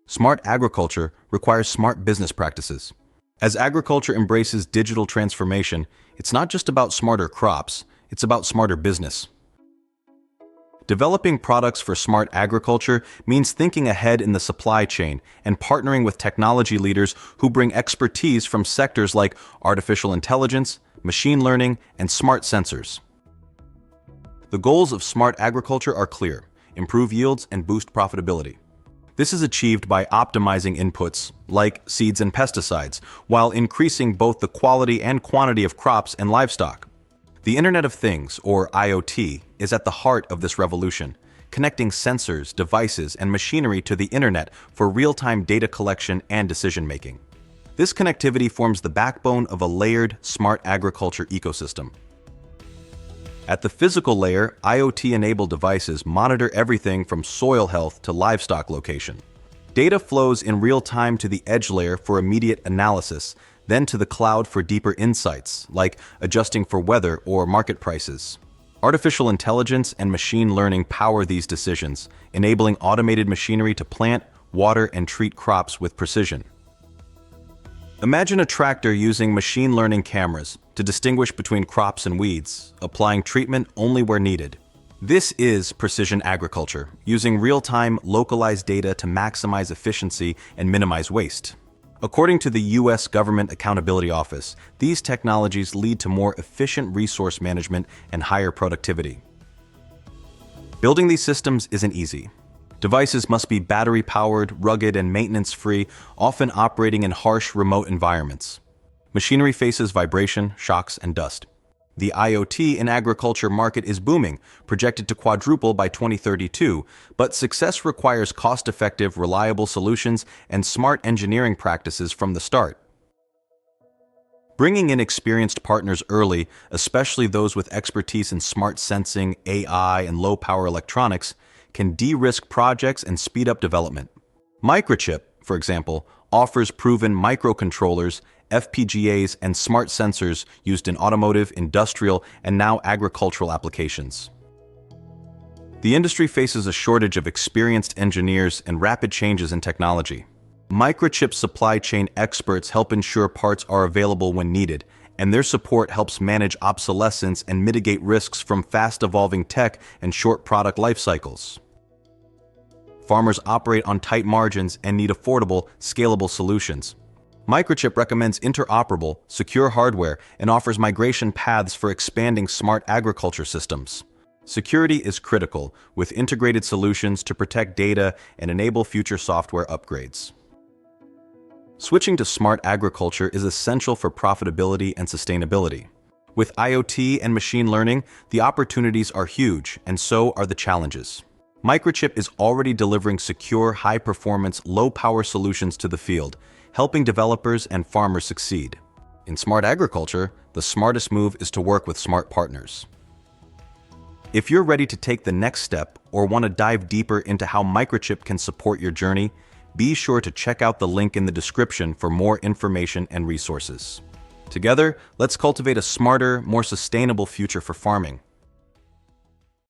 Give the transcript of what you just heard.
Smart agriculture requires smart business practices. As agriculture embraces digital transformation, it's not just about smarter crops, it's about smarter business. Developing products for smart agriculture means thinking ahead in the supply chain and partnering with technology leaders who bring expertise from sectors like artificial intelligence, machine learning, and smart sensors. The goals of smart agriculture are clear: improve yields and boost profitability. This is achieved by optimizing inputs, like seeds and pesticides, while increasing both the quality and quantity of crops and livestock. The Internet of Things, or IoT, is at the heart of this revolution, connecting sensors, devices, and machinery to the Internet for real-time data collection and decision-making. This connectivity forms the backbone of a layered, smart agriculture ecosystem. At the physical layer, IoT-enabled devices monitor everything from soil health to livestock location. Data flows in real time to the edge layer for immediate analysis, then to the cloud for deeper insights, like adjusting for weather or market prices. Artificial intelligence and machine learning power these decisions, enabling automated machinery to plant, water, and treat crops with precision. Imagine a tractor using machine learning cameras to distinguish between crops and weeds, applying treatment only where needed. This is precision agriculture, using real-time, localized data to maximize efficiency and minimize waste. According to the U.S. Government Accountability Office, these technologies lead to more efficient resource management and higher productivity. Building these systems isn't easy. Devices must be battery-powered, rugged, and maintenance-free, often operating in harsh, remote environments. Machinery faces vibration, shocks, and dust. The IoT in agriculture market is booming, projected to quadruple by 2032, but success requires cost-effective, reliable solutions and smart engineering practices from the start. Bringing in experienced partners early, especially those with expertise in smart sensing, AI, and low-power electronics, can de-risk projects and speed up development. Microchip, for example, offers proven microcontrollers, FPGAs, and smart sensors used in automotive, industrial, and now agricultural applications. The industry faces a shortage of experienced engineers and rapid changes in technology. Microchip supply chain experts help ensure parts are available when needed, and their support helps manage obsolescence and mitigate risks from fast-evolving tech and short product life cycles. Farmers operate on tight margins and need affordable, scalable solutions. Microchip recommends interoperable, secure hardware and offers migration paths for expanding smart agriculture systems. Security is critical, with integrated solutions to protect data and enable future software upgrades. Switching to smart agriculture is essential for profitability and sustainability. With IoT and machine learning, the opportunities are huge, and so are the challenges. Microchip is already delivering secure, high-performance, low-power solutions to the field, helping developers and farmers succeed. In smart agriculture, the smartest move is to work with smart partners. If you're ready to take the next step or want to dive deeper into how Microchip can support your journey, be sure to check out the link in the description for more information and resources. Together, let's cultivate a smarter, more sustainable future for farming.